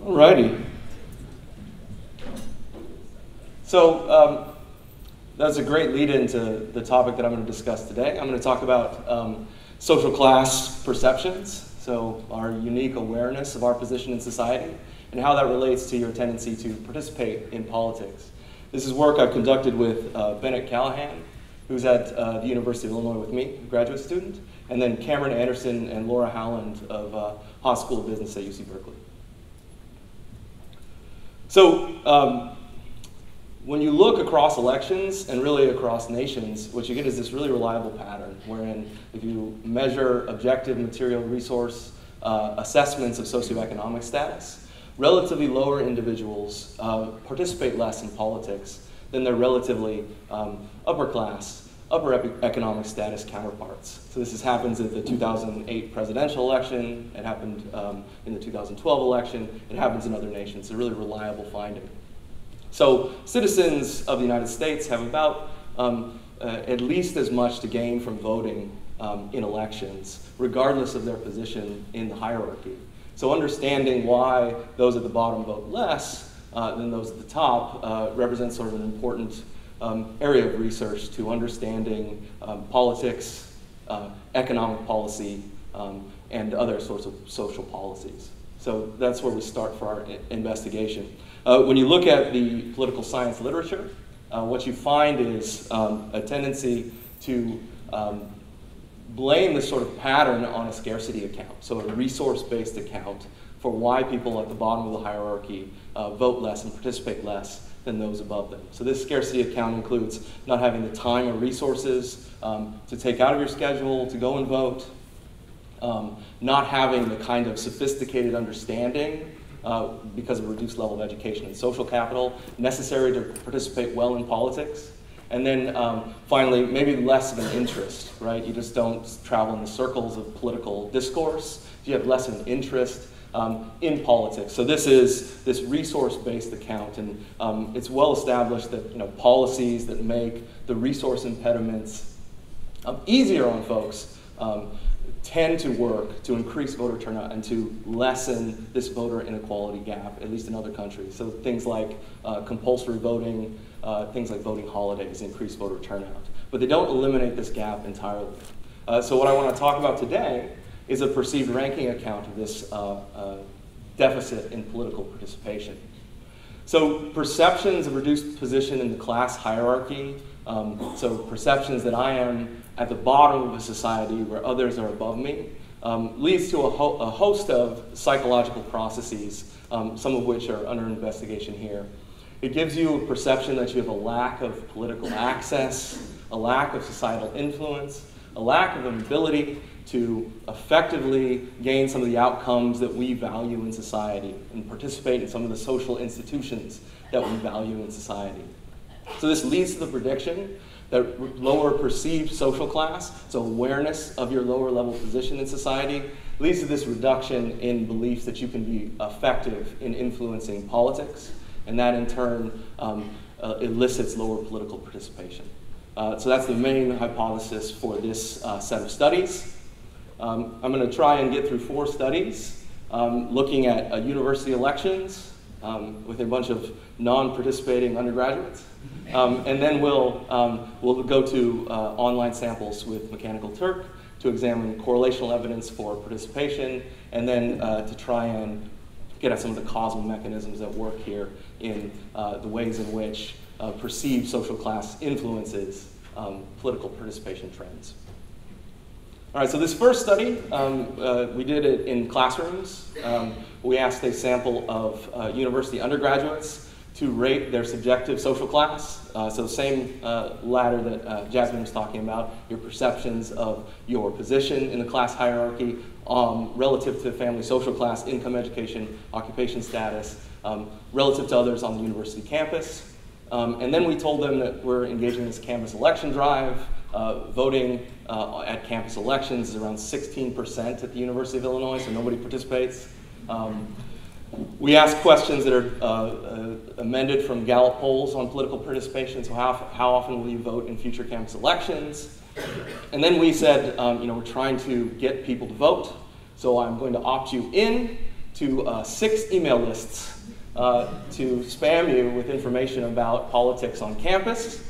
Alrighty. So that's a great lead into the topic that I'm going to discuss today. I'm going to talk about social class perceptions, so our unique awareness of our position in society, and how that relates to your tendency to participate in politics. This is work I've conducted with Bennett Callahan, who's at the University of Illinois with me, a graduate student, and then Cameron Anderson and Laura Howland of Haas School of Business at UC Berkeley. So when you look across elections and really across nations, what you get is this really reliable pattern wherein if you measure objective material resource assessments of socioeconomic status, relatively lower individuals participate less in politics than their relatively upper economic status counterparts. So this happens at the 2008 presidential election, it happened in the 2012 election, it happens in other nations. It's a really reliable finding. So citizens of the United States have about at least as much to gain from voting in elections, regardless of their position in the hierarchy. So understanding why those at the bottom vote less than those at the top represents sort of an important area of research to understanding politics, economic policy, and other sorts of social policies. So that's where we start for our investigation. When you look at the political science literature, what you find is a tendency to blame this sort of pattern on a scarcity account, so a resource-based account for why people at the bottom of the hierarchy vote less and participate less than those above them. So this scarcity account includes not having the time or resources to take out of your schedule to go and vote, not having the kind of sophisticated understanding because of reduced level of education and social capital necessary to participate well in politics. And then finally, maybe less of an interest, right? You just don't travel in the circles of political discourse. You have less of an interest in politics. So this is this resource-based account, and it's well established that policies that make the resource impediments easier on folks tend to work to increase voter turnout and to lessen this voter inequality gap, at least in other countries. So things like compulsory voting, things like voting holidays increase voter turnout. But they don't eliminate this gap entirely. So what I want to talk about today is a perceived ranking account of this deficit in political participation. So perceptions of reduced position in the class hierarchy, so perceptions that I am at the bottom of a society where others are above me, leads to a host of psychological processes, some of which are under investigation here. It gives you a perception that you have a lack of political access, a lack of societal influence, a lack of an ability to effectively gain some of the outcomes that we value in society and participate in some of the social institutions that we value in society. So this leads to the prediction that lower perceived social class, so awareness of your lower level position in society, leads to this reduction in beliefs that you can be effective in influencing politics, and that in turn elicits lower political participation. So that's the main hypothesis for this set of studies. I'm going to try and get through 4 studies looking at university elections with a bunch of non-participating undergraduates. And then we'll go to online samples with Mechanical Turk to examine correlational evidence for participation, and then to try and get at some of the causal mechanisms that work here in the ways in which perceived social class influences political participation trends. All right, so this first study, we did it in classrooms. We asked a sample of university undergraduates to rate their subjective social class. So the same ladder that Jasmine was talking about, your perceptions of your position in the class hierarchy relative to family social class, income, education, occupation status, relative to others on the university campus. And then we told them that we're engaging in this campus election drive. Voting at campus elections is around 16% at the University of Illinois, so nobody participates. We asked questions that are amended from Gallup polls on political participation, so how often will you vote in future campus elections? And then we said, we're trying to get people to vote, so I'm going to opt you in to 6 email lists to spam you with information about politics on campus.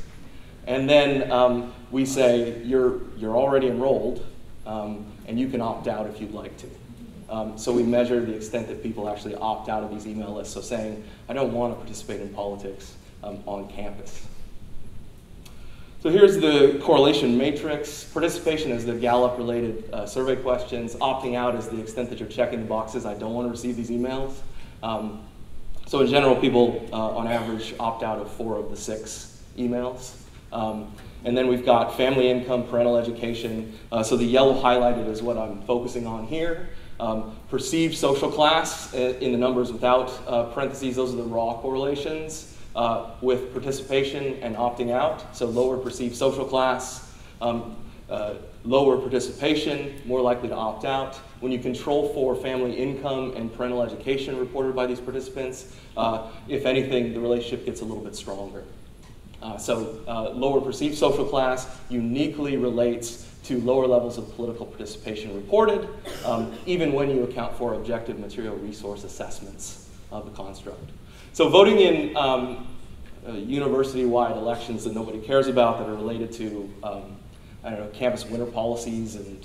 And then we say, you're already enrolled, and you can opt out if you'd like to. So we measure the extent that people actually opt out of these email lists, so saying, I don't want to participate in politics on campus. So here's the correlation matrix. Participation is the Gallup-related survey questions. Opting out is the extent that you're checking the boxes, I don't want to receive these emails. So in general, people, on average, opt out of 4 of the 6 emails. And then we've got family income, parental education. So the yellow highlighted is what I'm focusing on here. Perceived social class in the numbers without parentheses, those are the raw correlations with participation and opting out. So lower perceived social class, lower participation, more likely to opt out. When you control for family income and parental education reported by these participants, if anything, the relationship gets a little bit stronger. Lower perceived social class uniquely relates to lower levels of political participation reported, even when you account for objective material resource assessments of the construct. So voting in university-wide elections that nobody cares about that are related to, I don't know, campus winter policies and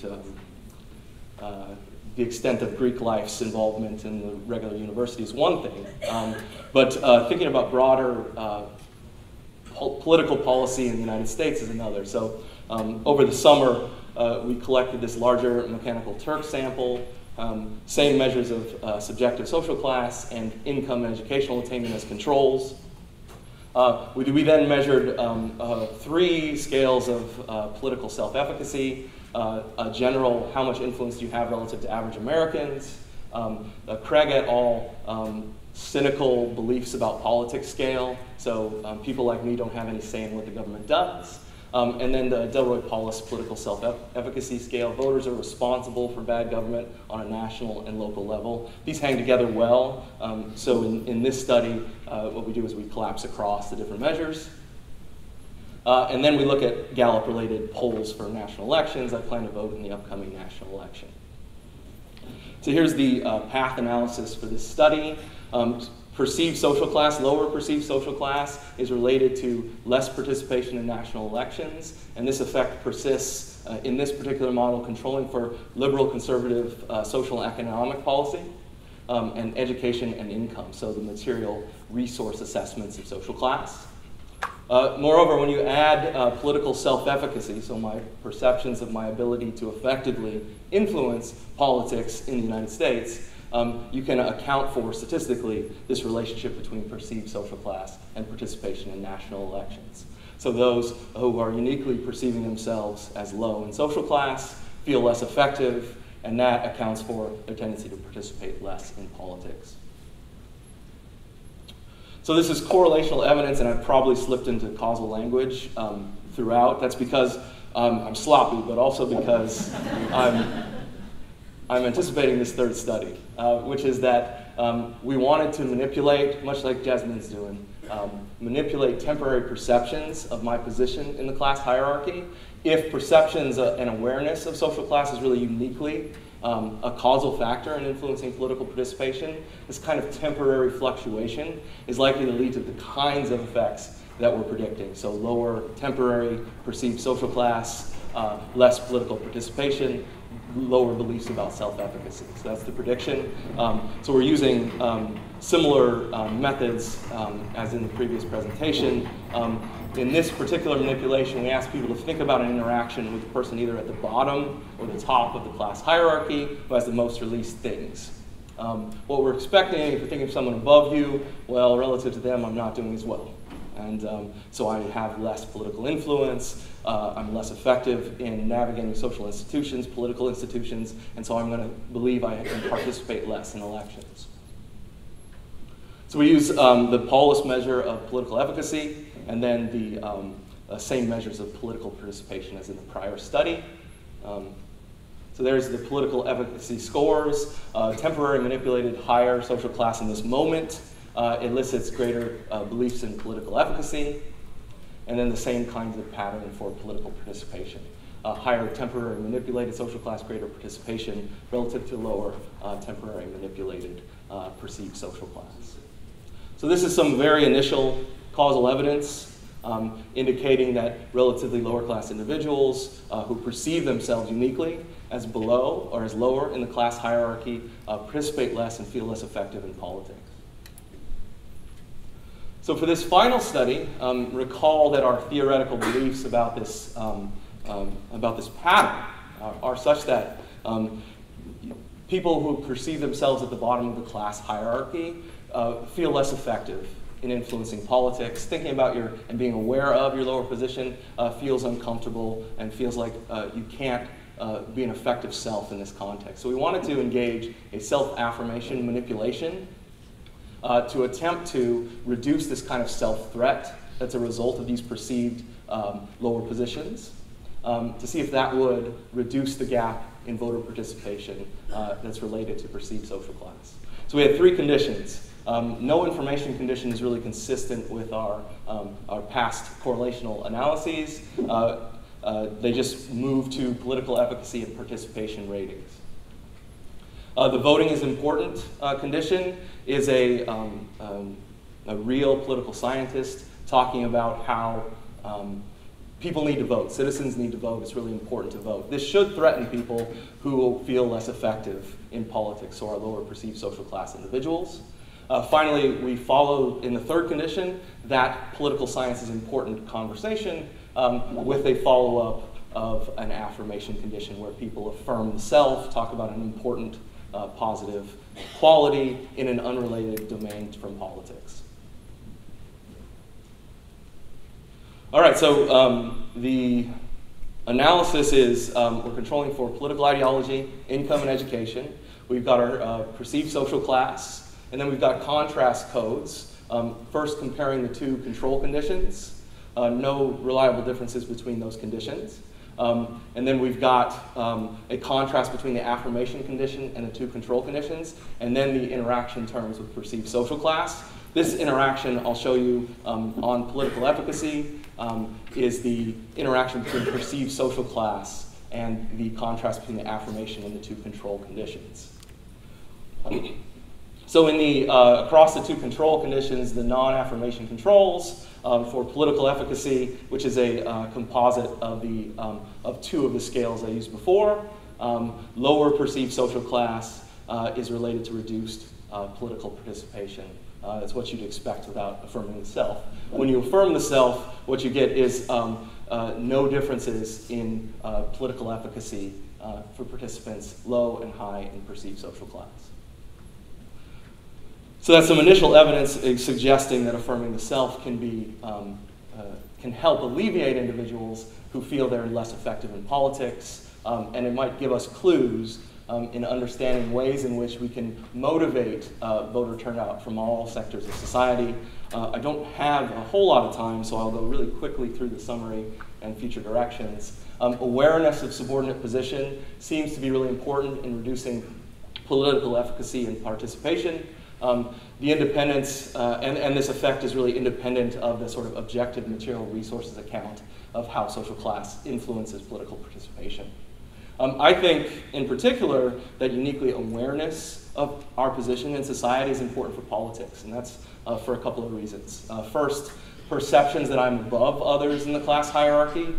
the extent of Greek life's involvement in the regular university is one thing, but thinking about broader political policy in the United States is another. So over the summer, we collected this larger Mechanical Turk sample, same measures of subjective social class and income and educational attainment as controls. We then measured 3 scales of political self-efficacy, a general how much influence do you have relative to average Americans, Craig et al. Cynical beliefs about politics scale, so people like me don't have any say in what the government does. And then the Delroy-Paulus political self-efficacy scale. Voters are responsible for bad government on a national and local level. These hang together well. So in this study, what we do is we collapse across the different measures. And then we look at Gallup-related polls for national elections. I plan to vote in the upcoming national election. So here's the path analysis for this study. Perceived social class, lower perceived social class, is related to less participation in national elections, and this effect persists in this particular model, controlling for liberal, conservative social and economic policy, and education and income, so the material resource assessments of social class. Moreover, when you add political self-efficacy, so my perceptions of my ability to effectively influence politics in the United States, you can account for statistically this relationship between perceived social class and participation in national elections. So those who are uniquely perceiving themselves as low in social class feel less effective, and that accounts for their tendency to participate less in politics. So this is correlational evidence, and I've probably slipped into causal language throughout. That's because I'm sloppy, but also because I'm anticipating this 3rd study, which is that we wanted to manipulate, much like Jasmine's doing, manipulate temporary perceptions of my position in the class hierarchy. If perceptions and awareness of social class is really uniquely a causal factor in influencing political participation, this kind of temporary fluctuation is likely to lead to the kinds of effects that we're predicting. So lower temporary perceived social class, less political participation, lower beliefs about self-efficacy. So that's the prediction. So we're using similar methods as in the previous presentation. In this particular manipulation, we ask people to think about an interaction with the person either at the bottom or the top of the class hierarchy who has the most released things. What we're expecting, if you're thinking of someone above you, well, relative to them, I'm not doing as well. And so I have less political influence, I'm less effective in navigating social institutions, political institutions, and so I'm going to believe I can participate less in elections. So we use the Paulus measure of political efficacy, and then the same measures of political participation as in the prior study. So there's the political efficacy scores, temporary manipulated higher social class in this moment, elicits greater beliefs in political efficacy, and then the same kinds of pattern for political participation. higher temporary manipulated social class, greater participation relative to lower temporary manipulated perceived social class. So this is some very initial causal evidence indicating that relatively lower class individuals who perceive themselves uniquely as below or as lower in the class hierarchy participate less and feel less effective in politics. So for this final study, recall that our theoretical beliefs about this pattern are such that people who perceive themselves at the bottom of the class hierarchy feel less effective in influencing politics. Thinking about and being aware of your lower position feels uncomfortable and feels like you can't be an effective self in this context. So we wanted to engage a self-affirmation manipulation to attempt to reduce this kind of self-threat that's a result of these perceived lower positions, to see if that would reduce the gap in voter participation that's related to perceived social class. So we had 3 conditions. No information condition is really consistent with our past correlational analyses. They just move to political efficacy and participation ratings. The voting is important condition is a real political scientist talking about how people need to vote. Citizens need to vote. It's really important to vote. This should threaten people who feel less effective in politics, so our lower perceived social class individuals. Finally, we follow in the 3rd condition that political science is important conversation with a follow-up of an affirmation condition where people affirm the self, talk about an important positive quality in an unrelated domain from politics. All right, so the analysis is we're controlling for political ideology, income, and education. We've got our perceived social class. And then we've got contrast codes, first comparing the 2 control conditions, no reliable differences between those conditions. And then we've got a contrast between the affirmation condition and the 2 control conditions, and then the interaction terms with perceived social class. This interaction I'll show you on political efficacy is the interaction between perceived social class and the contrast between the affirmation and the 2 control conditions. So in the across the 2 control conditions, the non-affirmation controls for political efficacy, which is a composite of 2 of the scales I used before, lower perceived social class is related to reduced political participation. That's what you'd expect without affirming the self. When you affirm the self, what you get is no differences in political efficacy for participants low and high in perceived social class. So that's some initial evidence suggesting that affirming the self can help alleviate individuals who feel they're less effective in politics, and it might give us clues in understanding ways in which we can motivate voter turnout from all sectors of society. I don't have a whole lot of time, so I'll go really quickly through the summary and future directions. Awareness of subordinate position seems to be really important in reducing political efficacy and participation. The independence, and this effect is really independent of the sort of objective material resources account of how social class influences political participation. I think, in particular, that uniquely awareness of our position in society is important for politics, and that's for a couple of reasons. First, perceptions that I'm above others in the class hierarchy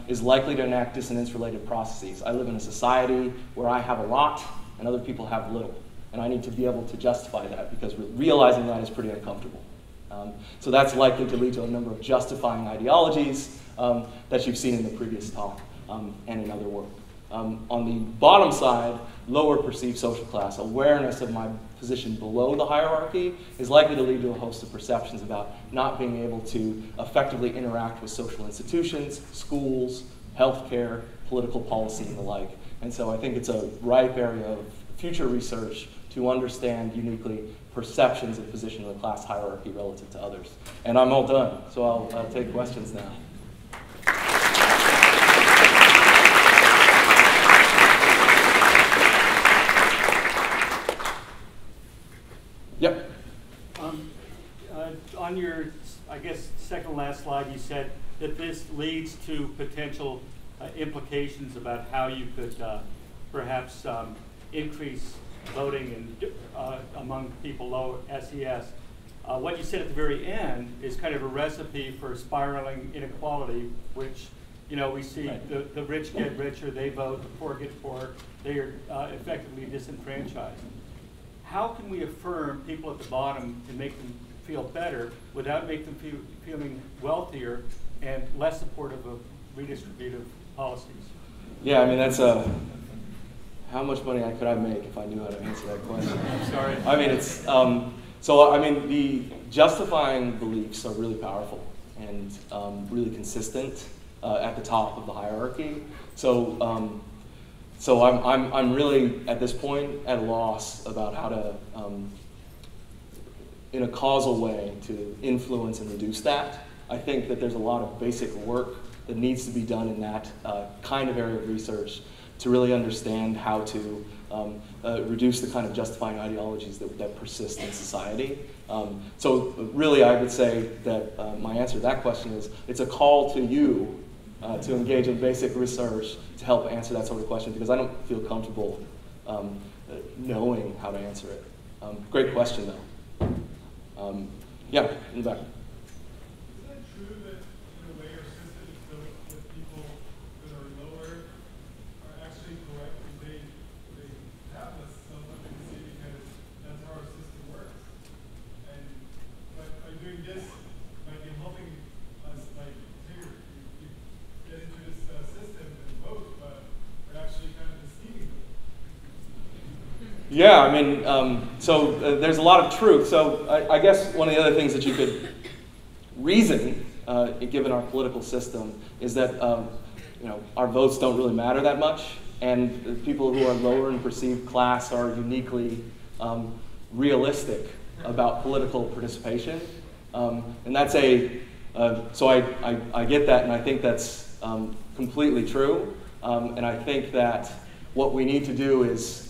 is likely to enact dissonance-related processes. I live in a society where I have a lot and other people have little, and I need to be able to justify that because realizing that is pretty uncomfortable. So that's likely to lead to a number of justifying ideologies that you've seen in the previous talk and in other work. On the bottom side, lower perceived social class, awareness of my position below the hierarchy is likely to lead to a host of perceptions about not being able to effectively interact with social institutions, schools, healthcare, political policy, and the like. And so I think it's a ripe area of future research to understand uniquely perceptions of position in the class hierarchy relative to others. And I'm all done, so I'll take questions now. Yep. On your, I guess, second last slide, you said that this leads to potential implications about how you could perhaps increase voting among people low SES. What you said at the very end is kind of a recipe for spiraling inequality, which we see the rich get richer, they vote, the poor get poorer, they are effectively disenfranchised. How can we affirm people at the bottom to make them feel better without making them feeling wealthier and less supportive of redistributive policies? Yeah, I mean, that's how much money could I make if I knew how to answer that question? I'm sorry. I mean, it's, so I mean, the justifying beliefs are really powerful and really consistent at the top of the hierarchy. So, so I'm really, at this point, at a loss about how to, in a causal way, to influence and reduce that. I think that there's a lot of basic work that needs to be done in that kind of area of research to really understand how to reduce the kind of justifying ideologies that persist in society. So really, I would say that my answer to that question is, it's a call to you to engage in basic research to help answer that sort of question, because I don't feel comfortable knowing how to answer it. Great question, though. Yeah, in the back. Isn't it true that in a way our system is built that people that are lower are actually correct, because they have less self-efficacy because that's how our system works? And by doing this, might be helping us, like, here, you get into this system and vote, but we're actually kind of deceiving them. Yeah, I mean, so there's a lot of truth. So I guess one of the other things that you could reason, given our political system, is that our votes don't really matter that much, and the people who are lower in perceived class are uniquely realistic about political participation, and that's so I get that, and I think that's completely true, and I think that what we need to do is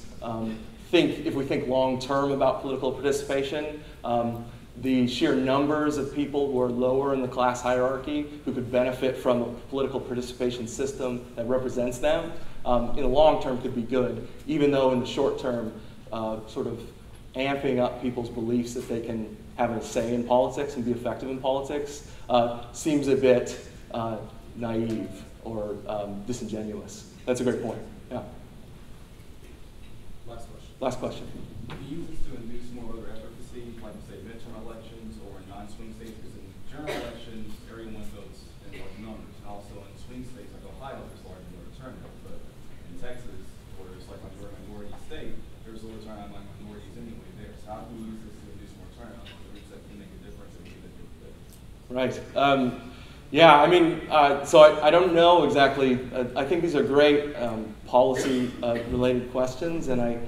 if we think long-term about political participation, the sheer numbers of people who are lower in the class hierarchy who could benefit from a political participation system that represents them, in the long term could be good, even though in the short term, sort of amping up people's beliefs that they can have a say in politics and be effective in politics seems a bit naive or disingenuous. That's a great point. Yeah. Last question. Do you use this to induce more voter efficacy, like say midterm elections or in non-swing states? Because in general elections, everyone votes in large numbers. And also in swing states like Ohio, there's large voter turnout. But in Texas, where it's like a minority state, there's lower turnout among minorities anyway there. So how can we use this to induce more turnout? Because that can make a difference in either way. Right. Yeah, I mean, so I don't know exactly. I think these are great policy-related questions, and I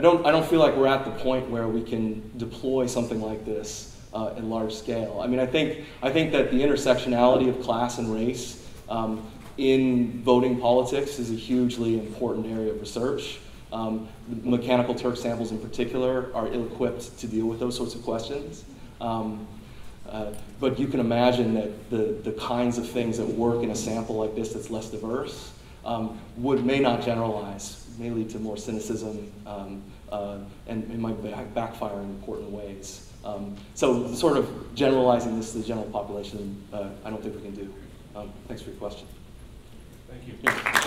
don't feel like we're at the point where we can deploy something like this in large scale. I mean, I think that the intersectionality of class and race in voting politics is a hugely important area of research. Mechanical Turk samples in particular are ill-equipped to deal with those sorts of questions. But you can imagine that the kinds of things that work in a sample like this that's less diverse may not generalize, may lead to more cynicism, and it might backfire in important ways. So sort of generalizing this to the general population, I don't think we can do. Thanks for your question. Thank you. Yeah.